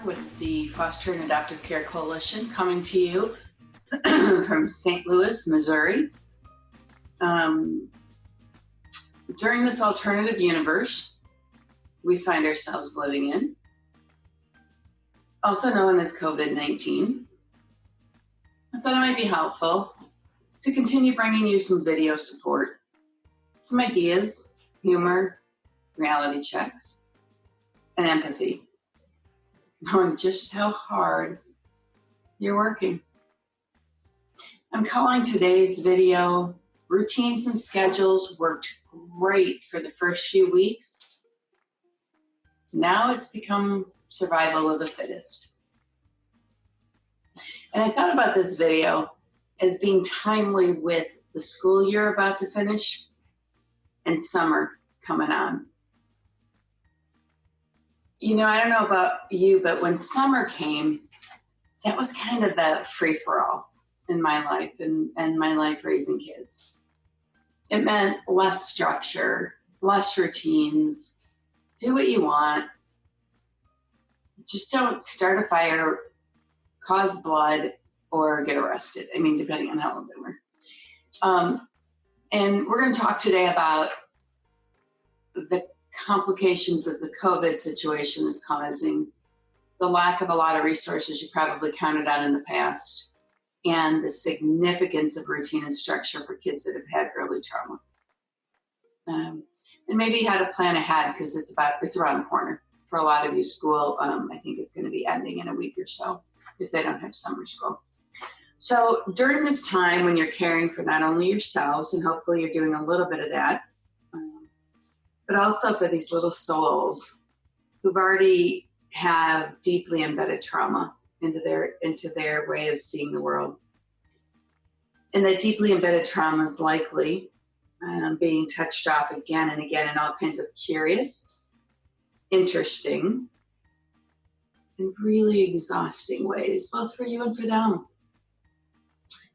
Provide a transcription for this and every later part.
with the Foster and Adoptive Care Coalition, coming to you from St. Louis, Missouri. During this alternative universe we find ourselves living in, also known as COVID-19, I thought it might be helpful to continue bringing you some video support, some ideas, humor, reality checks, and empathy, knowing just how hard you're working. I'm calling today's video Routines and Schedules Worked Great for the first few weeks. Now it's become survival of the fittest. And I thought about this video as being timely with the school year about to finish and summer coming on. You know, I don't know about you, but when summer came, that was kind of the free-for-all in my life and my life raising kids. It meant less structure, less routines, do what you want. Just don't start a fire, cause blood, or get arrested. I mean, depending on how old they were. And we're going to talk today about the complications that the COVID situation is causing, the lack of a lot of resources you probably counted on in the past, and the significance of routine and structure for kids that have had early trauma. And maybe how to plan ahead, because it's around the corner. For a lot of you, school, I think is going to be ending in a week or so if they don't have summer school. So during this time when you're caring for not only yourselves, and hopefully you're doing a little bit of that, but also for these little souls who've already have deeply embedded trauma into their way of seeing the world. And that deeply embedded trauma is likely being touched off again and again in all kinds of curious, interesting, and really exhausting ways, both for you and for them.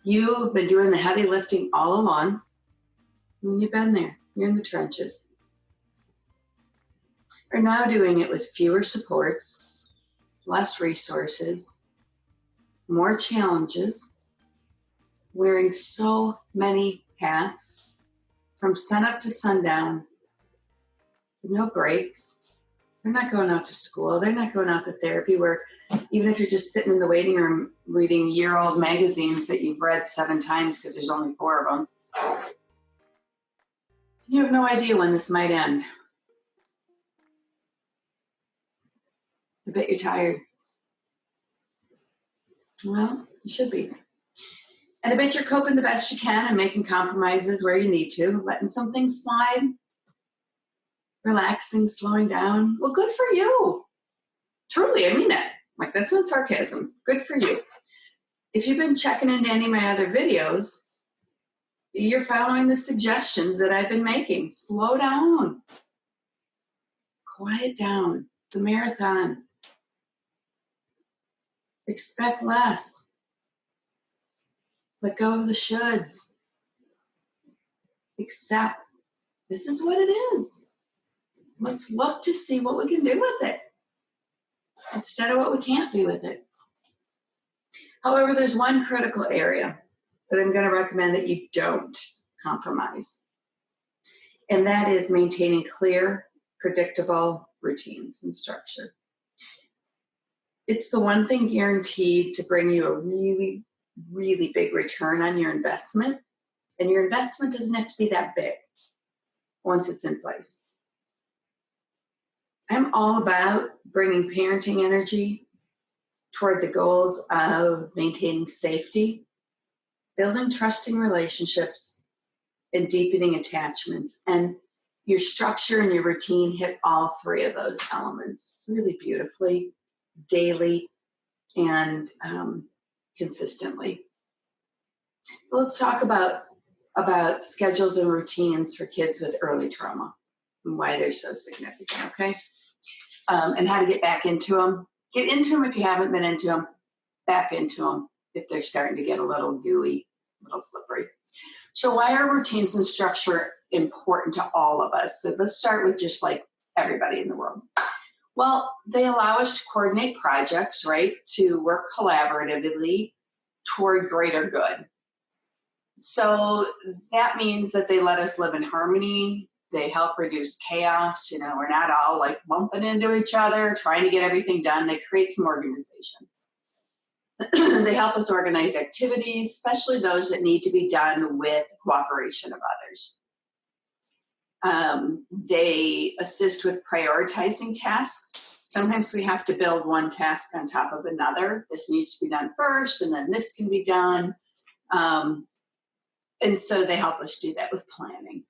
You've been doing the heavy lifting all along, and you've been there. You're in the trenches. Are now doing it with fewer supports, less resources, more challenges, wearing so many hats from sunup to sundown, no breaks. They're not going out to school. They're not going out to therapy, where even if you're just sitting in the waiting room reading year-old magazines that you've read 7 times because there's only 4 of them, you have no idea when this might end. I bet you're tired. Well, you should be. And I bet you're coping the best you can and making compromises where you need to, letting some things slide, relaxing, slowing down. Well, good for you. Truly, I mean that. Like, that's not sarcasm. Good for you. If you've been checking into any of my other videos, you're following the suggestions that I've been making. Slow down. Quiet down. It's a marathon. Expect less. Let go of the shoulds. Accept this is what it is. Let's look to see what we can do with it instead of what we can't do with it. However, there's one critical area that I'm going to recommend that you don't compromise, and that is maintaining clear, predictable routines and structure. It's the one thing guaranteed to bring you a really, really big return on your investment, and your investment doesn't have to be that big once it's in place. I'm all about bringing parenting energy toward the goals of maintaining safety, building trusting relationships, and deepening attachments. And your structure and your routine hit all 3 of those elements really beautifully, daily, and consistently. So let's talk about schedules and routines for kids with early trauma and why they're so significant, okay? And how to get back into them. Get into them if you haven't been into them. Back into them if they're starting to get a little gooey, a little slippery. So why are routines and structure important to all of us? So let's start with just like everybody in the world. Well, they allow us to coordinate projects, right? To work collaboratively toward greater good. So that means that they let us live in harmony. They help reduce chaos. We're not all like bumping into each other, trying to get everything done. They create some organization. They help us organize activities, especially those that need to be done with cooperation of others. They assist with prioritizing tasks. Sometimes we have to build one task on top of another. This needs to be done first, and then this can be done. And so they help us do that with planning.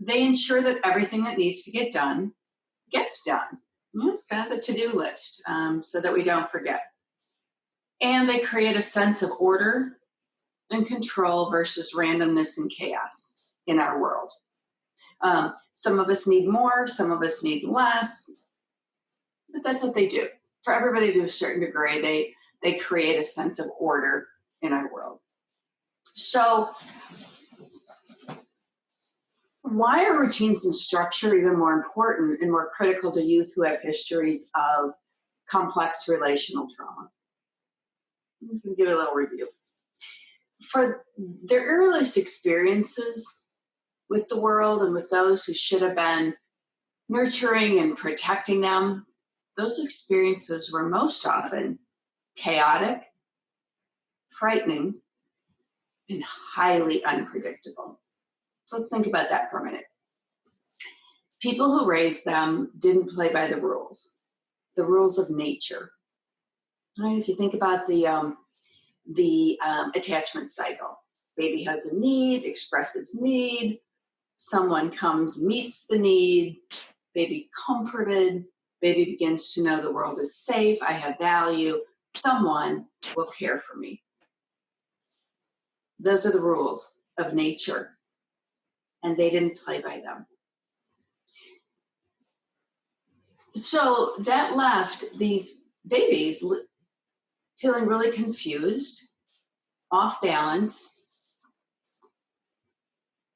They ensure that everything that needs to get done gets done. It's kind of the to-do list, so that we don't forget. And they create a sense of order and control versus randomness and chaos in our world. Some of us need more, some of us need less, but that's what they do. For everybody to a certain degree, they create a sense of order in our world. So why are routines and structure even more important and more critical to youth who have histories of complex relational trauma? We can give a little review. For their earliest experiences with the world and with those who should have been nurturing and protecting them, those experiences were most often chaotic, frightening, and highly unpredictable. So let's think about that for a minute. People who raised them didn't play by the rules of nature. Right? If you think about the attachment cycle, baby has a need, expresses need, someone comes, meets the need, baby's comforted, baby begins to know the world is safe, I have value, someone will care for me. Those are the rules of nature, and they didn't play by them. So that left these babies feeling really confused, off balance,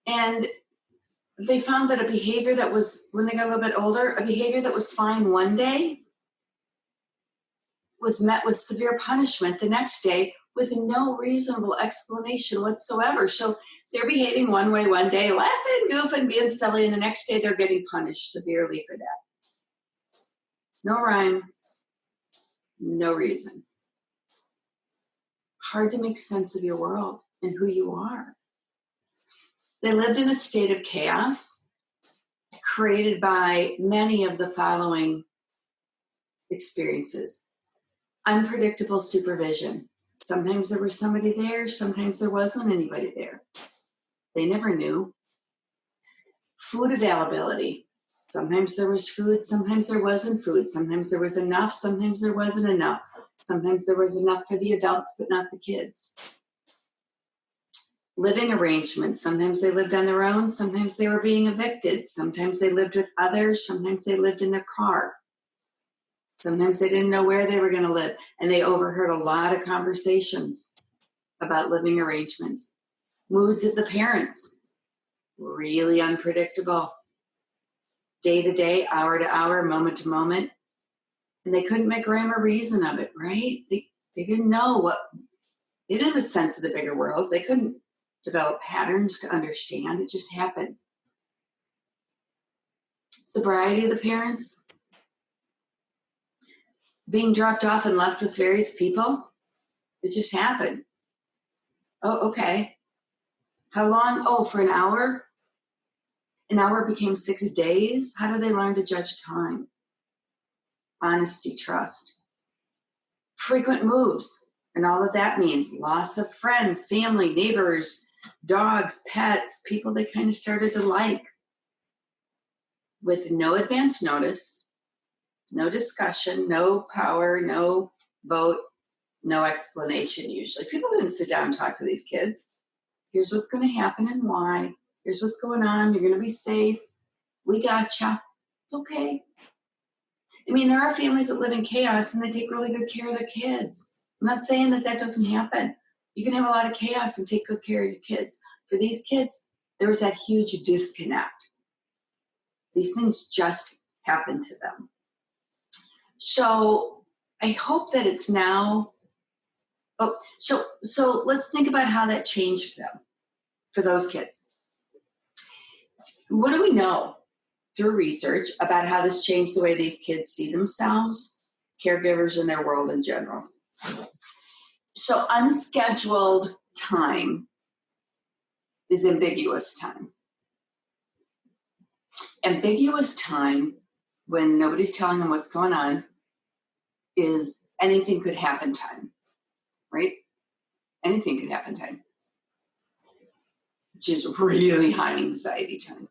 and they found that a behavior that was, when they got a little bit older, a behavior that was fine one day was met with severe punishment the next day with no reasonable explanation whatsoever. So they're behaving one way one day, laughing, goofing, being silly, and the next day they're getting punished severely for that. No rhyme, no reason. Hard to make sense of your world and who you are. They lived in a state of chaos created by many of the following experiences. Unpredictable supervision. Sometimes there was somebody there, sometimes there wasn't anybody there. They never knew. Food availability. Sometimes there was food, sometimes there wasn't food. Sometimes there was enough, sometimes there wasn't enough. Sometimes there was enough for the adults, but not the kids. Living arrangements. Sometimes they lived on their own, sometimes they were being evicted. Sometimes they lived with others, sometimes they lived in their car. Sometimes they didn't know where they were going to live, and they overheard a lot of conversations about living arrangements. Moods of the parents, really unpredictable. Day to day, hour to hour, moment to moment. And they couldn't make rhyme or reason of it, right? They didn't know they didn't have a sense of the bigger world. They couldn't develop patterns to understand. It just happened. Sobriety of the parents, being dropped off and left with various people. It just happened. Oh, okay. How long? Oh, for an hour? An hour became 6 days? How do they learn to judge time? Honesty, trust. Frequent moves, and all that that means. Loss of friends, family, neighbors, dogs, pets, people they kind of started to like. With no advance notice, no discussion, no power, no vote, no explanation usually. People didn't sit down and talk to these kids. Here's what's going to happen and why. Here's what's going on. You're going to be safe. We gotcha. It's okay. I mean, there are families that live in chaos and they take really good care of their kids. I'm not saying that doesn't happen. You can have a lot of chaos and take good care of your kids. For these kids, there was that huge disconnect. These things just happened to them. So I hope that it's now. Oh, so let's think about how that changed them for those kids. What do we know through research about how this changed the way these kids see themselves, caregivers, and their world in general? So unscheduled time is ambiguous time. Ambiguous time, when nobody's telling them what's going on, is anything could happen time, right? Anything could happen time, which is really high anxiety time.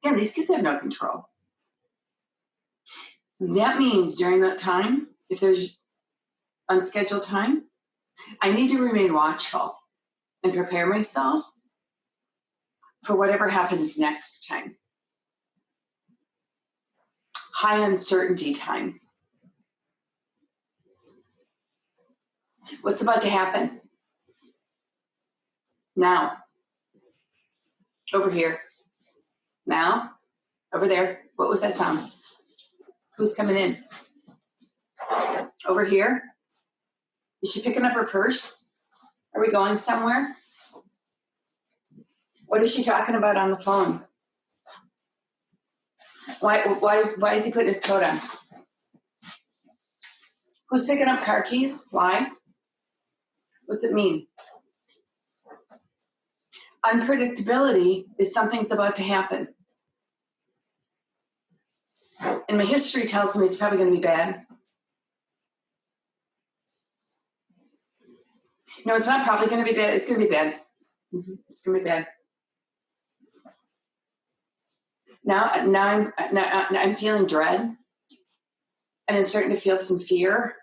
Again, these kids have no control. That means during that time, if there's unscheduled time, I need to remain watchful and prepare myself for whatever happens next time. High uncertainty time. What's about to happen? Now. Over here. Now. Over there. What was that sound? Who's coming in? Over here. Is she picking up her purse? Are we going somewhere? What is she talking about on the phone? Why is he putting his coat on? Who's picking up car keys? Why? What's it mean? Unpredictability is something's about to happen. And my history tells me it's probably going to be bad. No, it's not probably going to be bad. It's going to be bad. It's going to be bad. Now I'm feeling dread, and I'm starting to feel some fear.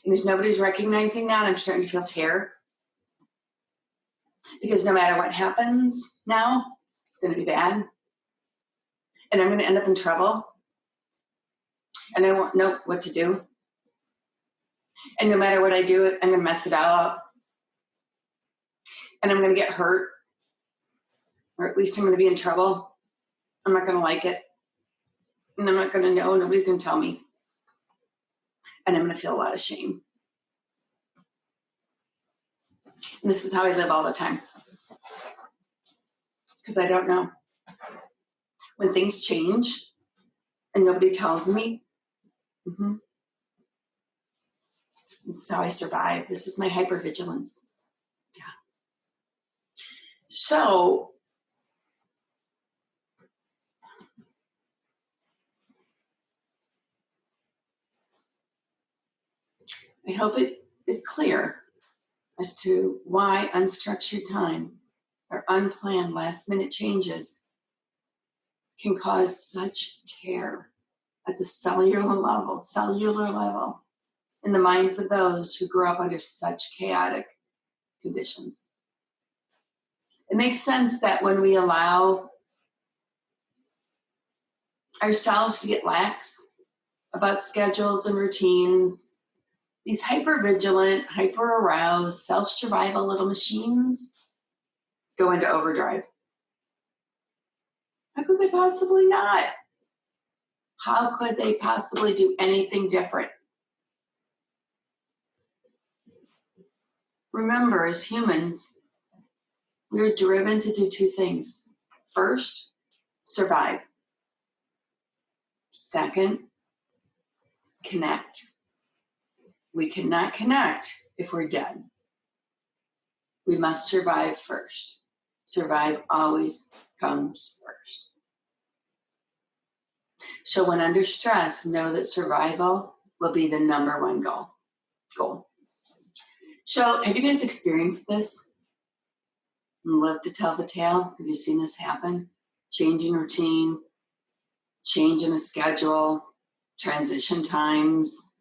And if nobody's recognizing that, I'm starting to feel terror. Because no matter what happens now, it's going to be bad. And I'm going to end up in trouble. And I won't know what to do. And no matter what I do, I'm going to mess it all up. And I'm going to get hurt. Or at least I'm going to be in trouble. I'm not going to like it. And I'm not going to know. Nobody's going to tell me. And I'm going to feel a lot of shame. And this is how I live all the time. Because I don't know. When things change and nobody tells me, this is how I survive. This is my hypervigilance. Yeah. So, I hope it is clear as to why unstructured time or unplanned last-minute changes can cause such terror at the cellular level, in the minds of those who grew up under such chaotic conditions. It makes sense that when we allow ourselves to get lax about schedules and routines, these hyper-vigilant, hyper-aroused, self-survival little machines go into overdrive. How could they possibly not? How could they possibly do anything different? Remember, as humans, we're driven to do two things. First, survive. Second, connect. We cannot connect if we're dead. We must survive first. Survive always comes first. So when under stress, know that survival will be the number one goal. So have you guys experienced this? Love to tell the tale. Have you seen this happen? Change in routine, change in a schedule, transition times.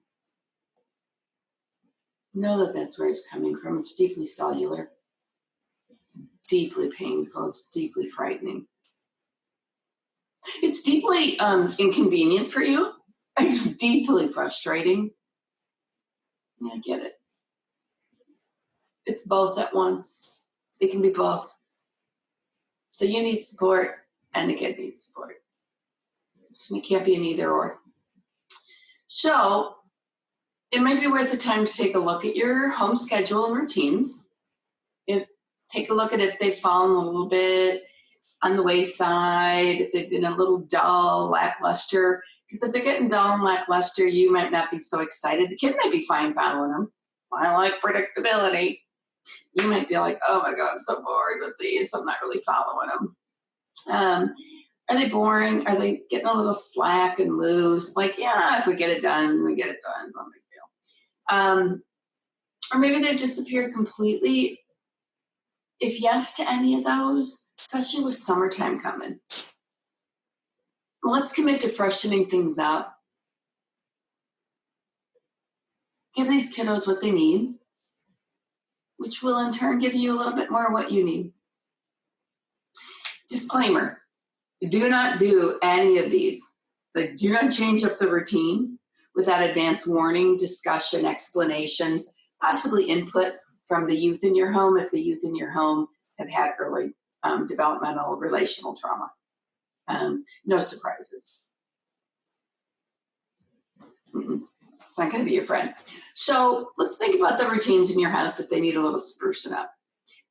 Know that that's where it's coming from. It's deeply cellular. It's deeply painful. It's deeply frightening. It's deeply inconvenient for you. It's deeply frustrating. Yeah, I get it. It's both at once. It can be both. So you need support and the kid needs support. So it can't be an either or. So it might be worth the time to take a look at your home schedule and routines. Take a look at if they've fallen a little bit on the wayside, if they've been a little dull, lackluster. Because if they're getting dull and lackluster, you might not be so excited. The kid might be fine following them. I like predictability. You might be like, oh my God, I'm so bored with these. I'm not really following them. Are they boring? Are they getting a little slack and loose? Like, yeah, if we get it done, we get it done. It's no big deal. Or maybe they've disappeared completely. If yes to any of those, especially with summertime coming, let's commit to freshening things up. Give these kiddos what they need, which will in turn give you a little bit more of what you need. Disclaimer, do not do any of these. Like, do not change up the routine without advance warning, discussion, explanation, possibly input from the youth in your home if the youth in your home have had early developmental relational trauma. No surprises. It's not going to be your friend. So let's think about the routines in your house if they need a little sprucing up.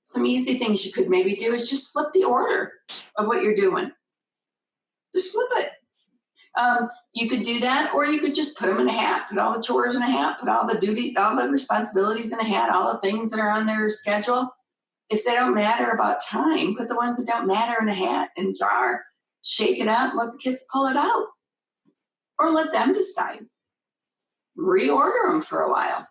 Some easy things you could maybe do is just flip the order of what you're doing. Just flip it. You could do that, or you could just put them in a hat, put all the chores in a hat, put all the responsibilities in a hat, all the things that are on their schedule. If they don't matter about time, put the ones that don't matter in a hat, in a jar, shake it up, let the kids pull it out. Or let them decide. Reorder them for a while.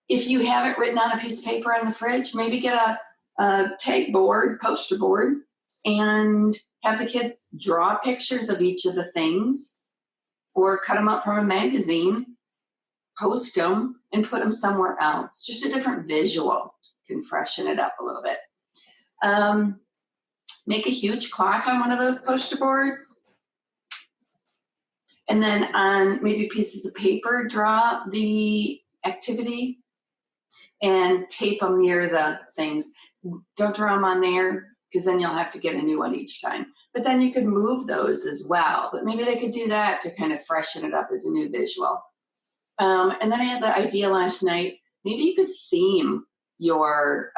If you have it written on a piece of paper on the fridge, maybe get a tag board, poster board, and have the kids draw pictures of each of the things or cut them up from a magazine, post them, and put them somewhere else. Just a different visual can freshen it up a little bit. Make a huge clock on one of those poster boards. And then on maybe pieces of paper, draw the activity and tape them near the things. Don't draw them on there because then you'll have to get a new one each time. But then you could move those as well. But maybe they could do that to kind of freshen it up as a new visual. And then I had the idea last night, maybe you could theme your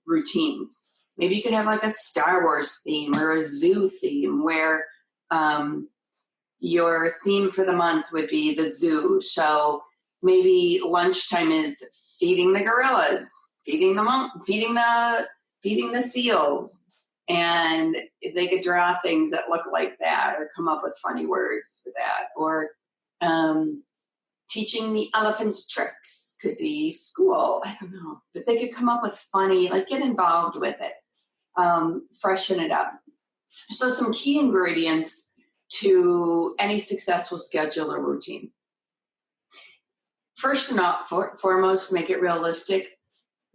routines. Maybe you could have like a Star Wars theme or a zoo theme where your theme for the month would be the zoo. So maybe lunchtime is feeding the gorillas, feeding the seals. And they could draw things that look like that or come up with funny words for that. Or teaching the elephants tricks could be school. I don't know. But they could come up with funny, like get involved with it. Freshen it up. So some key ingredients to any successful schedule or routine. First and foremost, make it realistic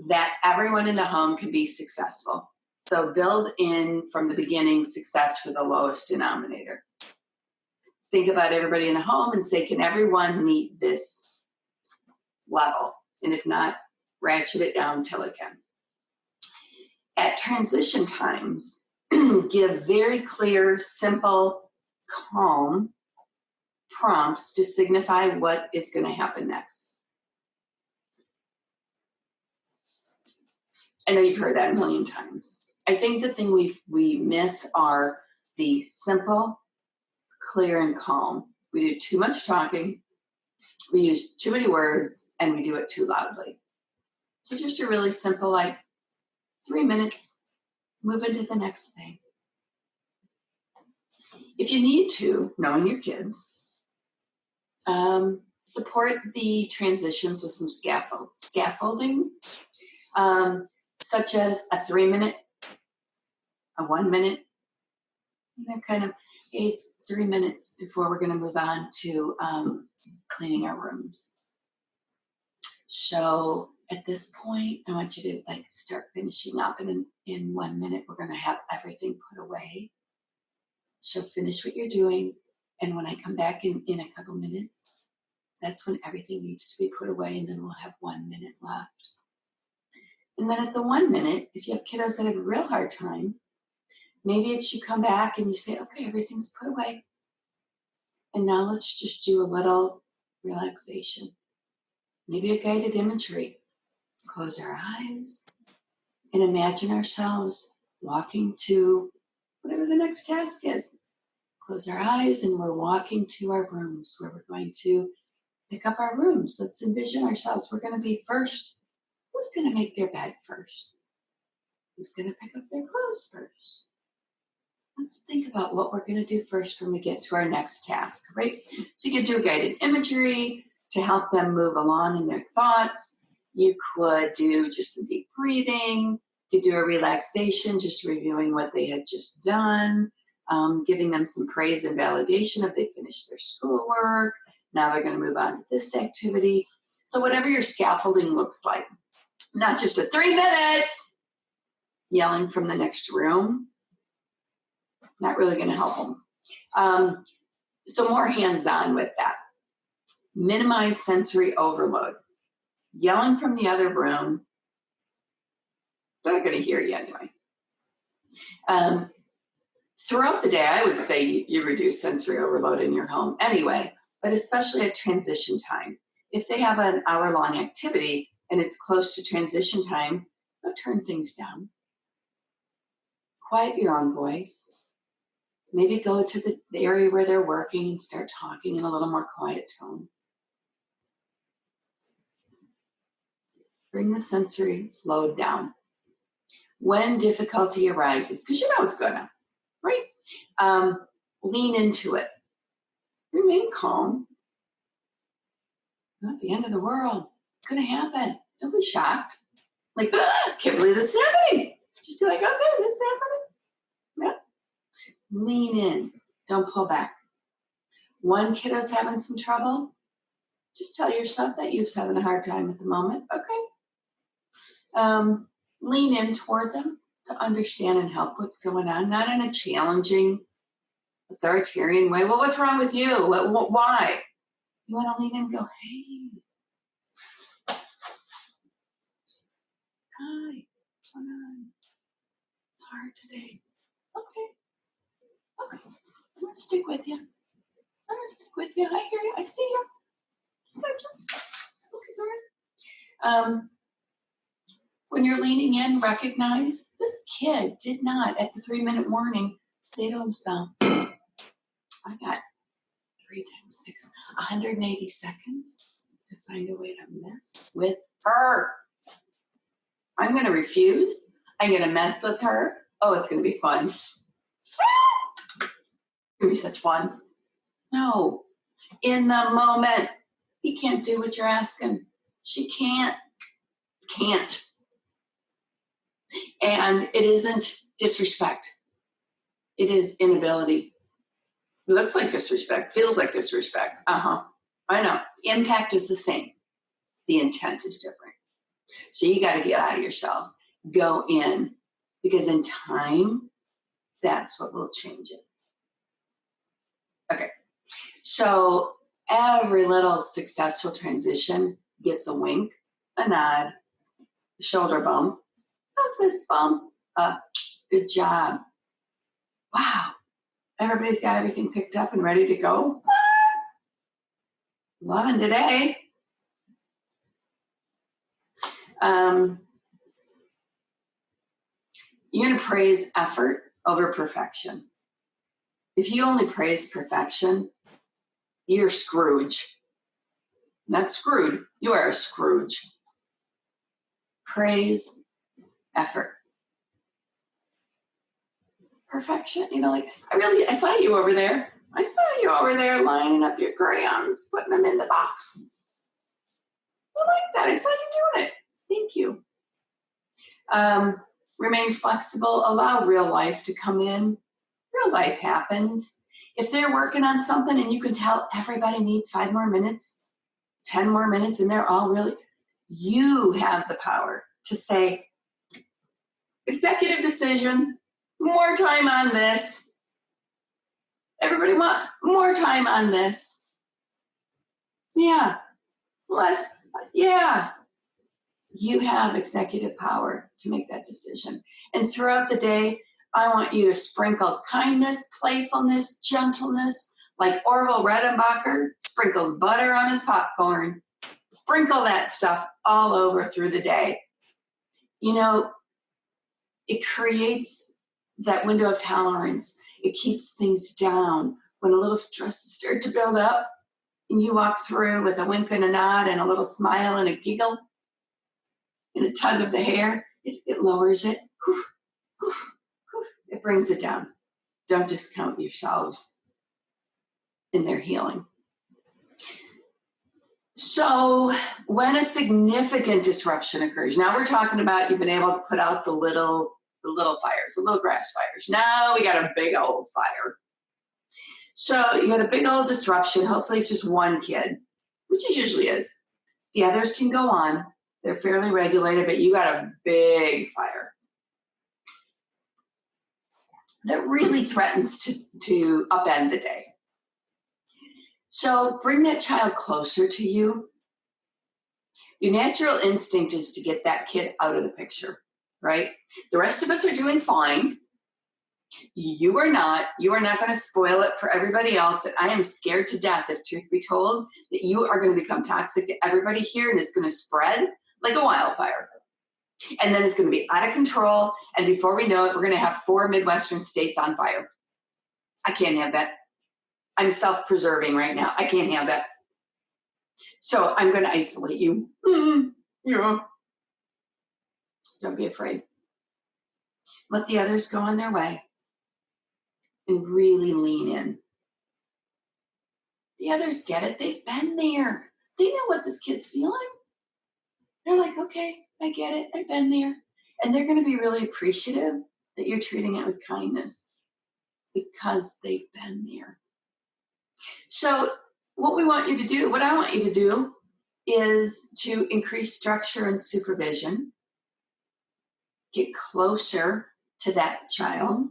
that everyone in the home can be successful. So build in from the beginning success for the lowest denominator. Think about everybody in the home and say, can everyone meet this level? And if not, ratchet it down till it can. At transition times, give very clear, simple, calm prompts to signify what is going to happen next. I know you've heard that a million times. I think the thing we miss are the simple, clear, and calm. We do too much talking, we use too many words, and we do it too loudly. So just a really simple, like 3 minutes, move into the next thing. If you need to, knowing your kids, support the transitions with some scaffolding, such as a 3 minute, a 1 minute, kind of, hey, it's 3 minutes before we're going to move on to cleaning our rooms. So at this point, I want you to start finishing up, and in 1 minute, we're going to have everything put away. So finish what you're doing, and when I come back in a couple minutes, that's when everything needs to be put away, and then we'll have 1 minute left. And then at the 1 minute, if you have kiddos that have a real hard time, maybe it's you come back and you say, okay, everything's put away. And now let's just do a little relaxation. Maybe a guided imagery. Close our eyes and imagine ourselves walking to whatever the next task is. Close our eyes and we're walking to our rooms where we're going to pick up our rooms. Let's envision ourselves. We're going to be first. Who's going to make their bed first? Who's going to pick up their clothes first? Let's think about what we're going to do first when we get to our next task, right? So you could do guided imagery to help them move along in their thoughts. You could do just some deep breathing. You could do a relaxation, just reviewing what they had just done, giving them some praise and validation if they finished their schoolwork. Now they're going to move on to this activity. So whatever your scaffolding looks like, not just a 3 minutes yelling from the next room, not really going to help them. So more hands-on with that. Minimize sensory overload. Yelling from the other room, they're not going to hear you anyway. Throughout the day, I would say you reduce sensory overload in your home anyway, but especially at transition time. If they have an hour-long activity and it's close to transition time, don't turn things down. Quiet your own voice. Maybe go to the area where they're working and start talking in a little more quiet tone. Bring the sensory load down. When difficulty arises, because you know it's gonna, right? Lean into it. Remain calm. Not the end of the world. It's gonna happen. Don't be shocked. Like, can't believe this is happening. Just be like, okay, this is happening. Yeah. Lean in. Don't pull back. One kiddo's having some trouble. Just tell yourself that you're having a hard time at the moment. Okay. Lean in toward them to understand and help what's going on, not in a challenging, authoritarian way. Well, what's wrong with you? Why? You want to lean in and go, hey, hi, what's going on? It's hard today. Okay. I'm going to stick with you. I hear you. I see you. Gotcha. Okay, good. When you're leaning in, recognize this kid did not, at the 3-minute warning, say to himself, I got 3 times 6, 180 seconds to find a way to mess with her. I'm going to refuse. I'm going to mess with her. Oh, it's going to be fun. It's going to be such fun. No. In the moment, he can't do what you're asking. She can't. And it isn't disrespect. It is inability. It looks like disrespect, feels like disrespect. I know. Impact is the same. The intent is different. So you got to get out of yourself. Go in. Because in time, that's what will change it. Okay. So every little successful transition gets a wink, a nod, a shoulder bump, a fist bump, good job. Wow. Everybody's got everything picked up and ready to go. Loving today. You're going to praise effort over perfection. If you only praise perfection, you're Scrooge. Not screwed. You are a Scrooge. Praise effort. Perfection, like, I saw you over there. I saw you over there lining up your crayons, putting them in the box. I like that. I saw you doing it. Thank you. Remain flexible. Allow real life to come in. Real life happens. If they're working on something and you can tell everybody needs 5 more minutes, 10 more minutes, and they're all really, you have the power to say, executive decision, more time on this. Everybody want more time on this. Yeah. Less. Yeah. You have executive power to make that decision. And throughout the day, I want you to sprinkle kindness, playfulness, gentleness, Like Orville Redenbacher sprinkles butter on his popcorn. Sprinkle that stuff all over through the day. You know, it creates that window of tolerance. It keeps things down. When a little stress starts to build up, and you walk through with a wink and a nod and a little smile and a giggle and a tug of the hair, it lowers it. Whew, whew, whew. It brings it down. Don't discount yourselves in their healing. So when a significant disruption occurs, now we're talking about you've been able to put out the little fires, the little grass fires. Now we got a big old fire. So you got a big old disruption. Hopefully it's just one kid, which it usually is. The others can go on. They're fairly regulated, but you got a big fire that really threatens to upend the day. So bring that child closer to you. Your natural instinct is to get that kid out of the picture, right? The rest of us are doing fine. You are not. You are not going to spoil it for everybody else. And I am scared to death, if truth be told, that you are going to become toxic to everybody here, and it's going to spread like a wildfire. And then it's going to be out of control. And before we know it, we're going to have 4 Midwestern states on fire. I can't have that. I'm self-preserving right now. I can't have that. So I'm going to isolate you. Yeah. Don't be afraid. Let the others go on their way and really lean in. The others get it. They've been there. They know what this kid's feeling. They're like, okay, I get it. I've been there. And they're going to be really appreciative that you're treating it with kindness because they've been there. So what we want you to do, what I want you to do, is to increase structure and supervision. Get closer to that child.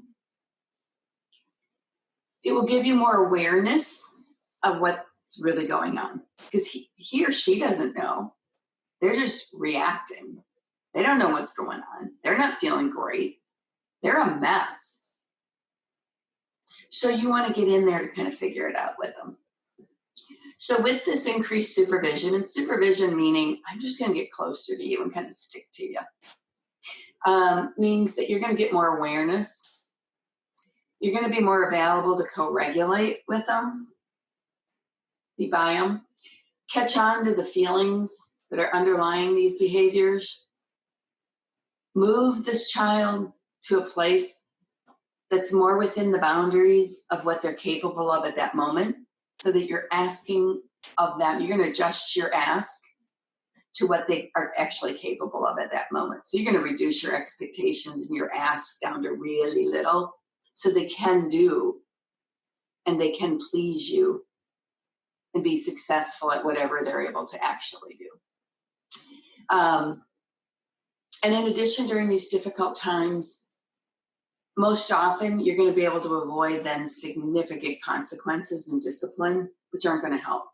It will give you more awareness of what's really going on, because he or she doesn't know. They're just reacting. They don't know what's going on. They're not feeling great. They're a mess. So you want to get in there to kind of figure it out with them. So with this increased supervision, and supervision meaning I'm just going to get closer to you and kind of stick to you, means that you're going to get more awareness. You're going to be more available to co-regulate with them, be by them, catch on to the feelings that are underlying these behaviors, move this child to a place that's more within the boundaries of what they're capable of at that moment, so that you're asking of them, you're going to adjust your ask to what they are actually capable of at that moment. So you're going to reduce your expectations and your ask down to really little, so they can do and they can please you and be successful at whatever they're able to actually do. And in addition, during these difficult times, most often you're going to be able to avoid then significant consequences and discipline, which aren't going to help.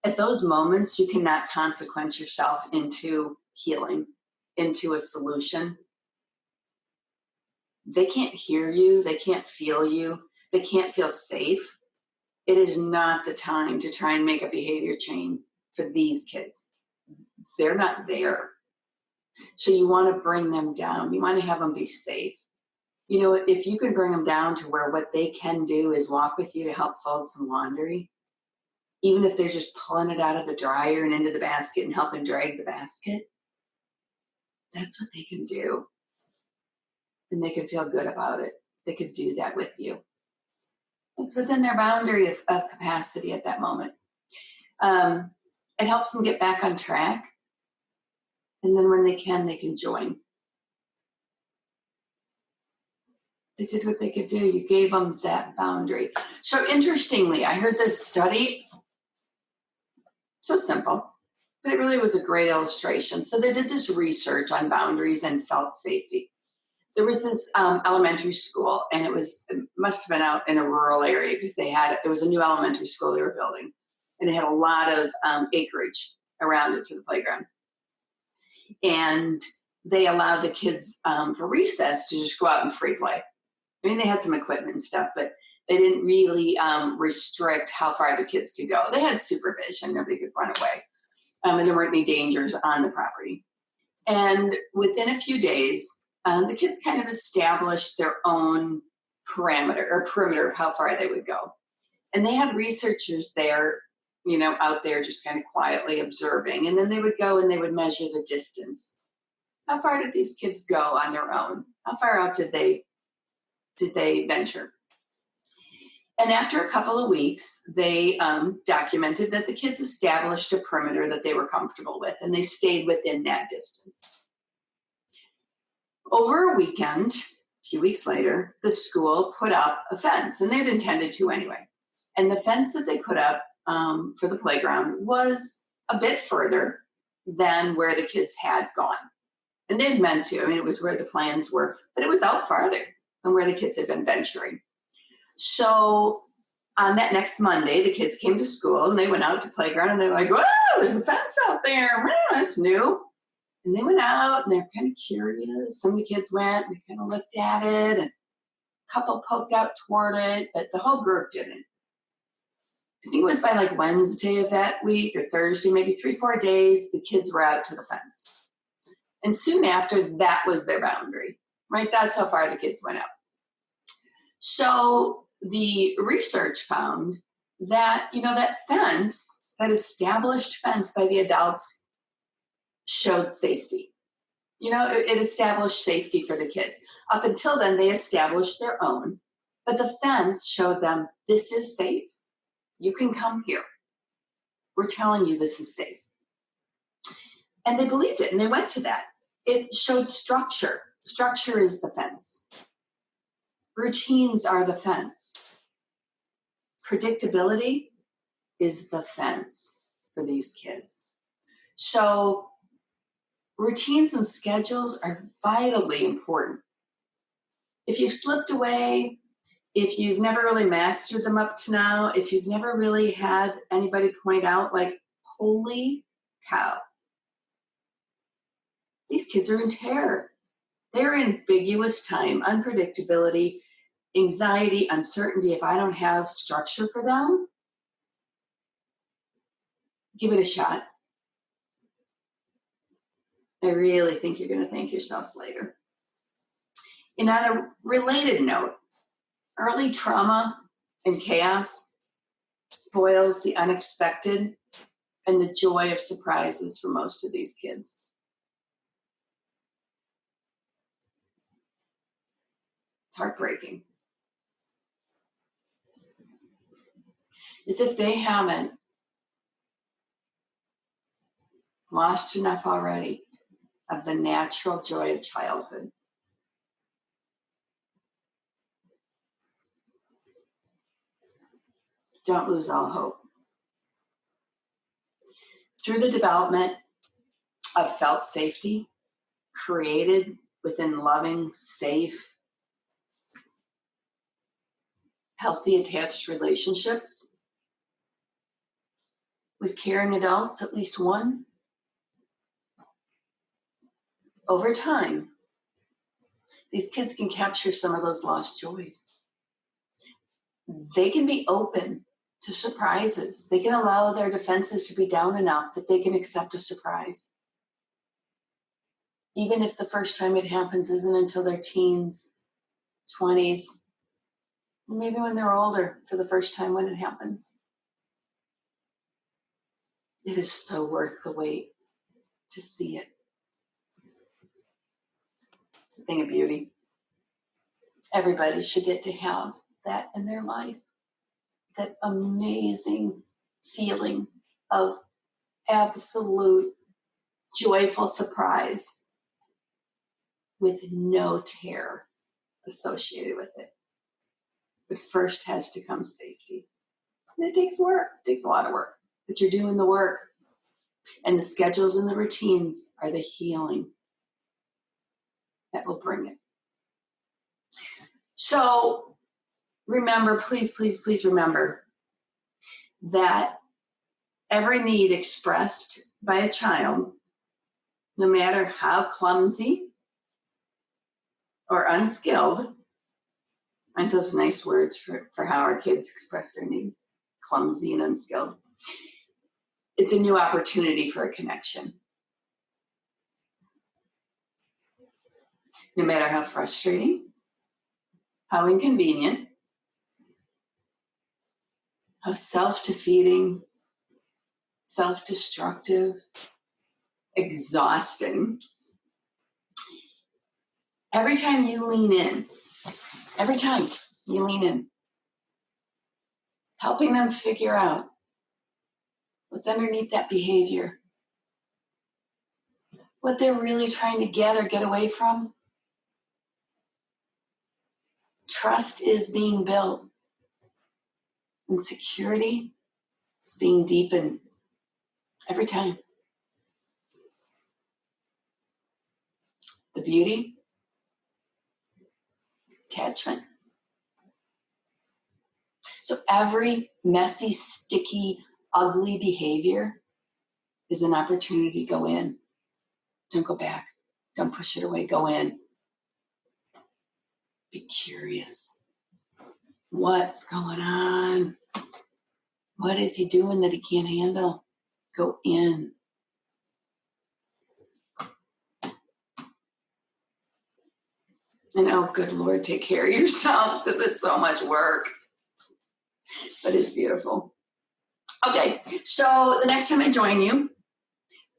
At those moments, you cannot consequence yourself into healing, into a solution. They can't hear you. They can't feel you. They can't feel safe. It is not the time to try and make a behavior change for these kids. They're not there. So you want to bring them down. You want to have them be safe. You know, if you can bring them down to where what they can do is walk with you to help fold some laundry, even if they're just pulling it out of the dryer and into the basket and helping drag the basket, that's what they can do. And they can feel good about it. They could do that with you. It's within their boundary of capacity at that moment. It helps them get back on track. And then when they can join. They did what they could do. You gave them that boundary. So interestingly, I heard this study, so simple, but it really was a great illustration. So they did this research on boundaries and felt safety. There was this elementary school, and it must have been out in a rural area, because it was a new elementary school they were building, and it had a lot of acreage around it for the playground. And they allowed the kids for recess to just go out and free play. I mean, they had some equipment and stuff, but They didn't really restrict how far the kids could go. They had supervision. Nobody could run away. And there weren't any dangers on the property. And within a few days, the kids kind of established their own perimeter of how far they would go. And they had researchers there, out there just kind of quietly observing. And then they would go and they would measure the distance. How far did these kids go on their own? How far out did they venture? And after a couple of weeks, they documented that the kids established a perimeter that they were comfortable with, and they stayed within that distance. Over a weekend, a few weeks later, the school put up a fence, and they'd intended to anyway. And the fence that they put up for the playground was a bit further than where the kids had gone. And they'd meant to. I mean, it was where the plans were, but it was out farther than where the kids had been venturing. So on that next Monday, the kids came to school and they went out to playground and they're like, "Whoa, there's a fence out there. Wow, that's new." And they went out and they're kind of curious. Some of the kids went and they kind of looked at it, and a couple poked out toward it, but the whole group didn't. I think it was by like Wednesday of that week or Thursday, maybe 3-4 days, the kids were out to the fence. And soon after, that was their boundary, right? That's how far the kids went out. So the research found that, that fence, that established fence by the adults, showed safety. It established safety for the kids. Up until then, they established their own, but the fence showed them, this is safe. You can come here. We're telling you this is safe. And they believed it, and they went to that. It showed structure. Structure is the fence. Routines are the fence. Predictability is the fence for these kids. So routines and schedules are vitally important. If you've slipped away, if you've never really mastered them up to now, if you've never really had anybody point out, like, holy cow, these kids are in terror. They're in ambiguous time, unpredictability, anxiety, uncertainty. If I don't have structure for them, give it a shot. I really think you're going to thank yourselves later. And on a related note, early trauma and chaos spoils the unexpected and the joy of surprises for most of these kids. It's heartbreaking. As if they haven't lost enough already of the natural joy of childhood. Don't lose all hope. Through the development of felt safety, created within loving, safe, healthy attached relationships with caring adults, at least one, over time, these kids can capture some of those lost joys. They can be open to surprises. They can allow their defenses to be down enough that they can accept a surprise. Even if the first time it happens isn't until their teens, 20s, maybe when they're older for the first time when it happens. It is so worth the wait to see it. It's a thing of beauty. Everybody should get to have that in their life. That amazing feeling of absolute joyful surprise with no terror associated with it. But first has to come safety. And it takes work. It takes a lot of work. But you're doing the work. And the schedules and the routines are the healing that will bring it. So remember, please, please, please remember that every need expressed by a child, no matter how clumsy or unskilled, Aren't those nice words for how our kids express their needs? Clumsy and unskilled. It's a new opportunity for a connection. No matter how frustrating, how inconvenient, how self-defeating, self-destructive, exhausting. Every time you lean in, helping them figure out what's underneath that behavior, what they're really trying to get or get away from. Trust is being built, and security is being deepened every time. The beauty, attachment. So every messy, sticky, ugly behavior is an opportunity to go in. Don't go back. Don't push it away. Go in. Be curious. What's going on? What is he doing that he can't handle? Go in. And oh, good Lord, take care of yourselves because it's so much work. But it's beautiful. Okay, so the next time I join you,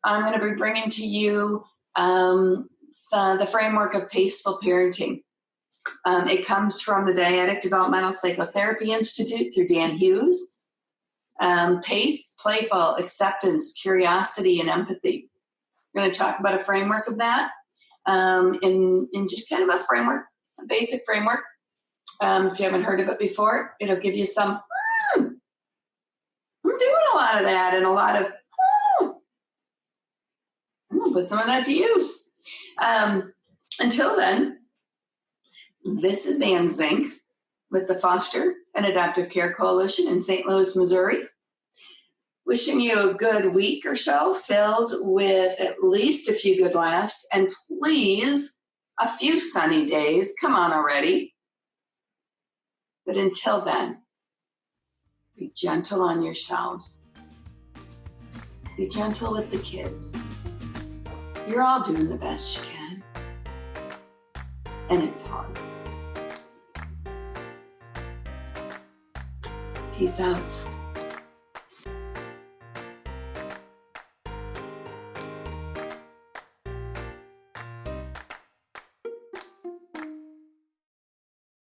I'm going to be bringing to you the framework of paceful parenting. It comes from the Dyadic Developmental Psychotherapy Institute through Dan Hughes. Pace, playful, acceptance, curiosity, and empathy. We're going to talk about a framework of that in just kind of a framework, a basic framework. If you haven't heard of it before, it'll give you some, I'm doing a lot of that and a lot of, I'm going to put some of that to use. Until then, this is Zink with the Foster and Adoptive Care Coalition in St. Louis, Missouri. Wishing you a good week or so filled with at least a few good laughs and please a few sunny days. Come on already. But until then, be gentle on yourselves. Be gentle with the kids. You're all doing the best you can. And it's hard. Peace out.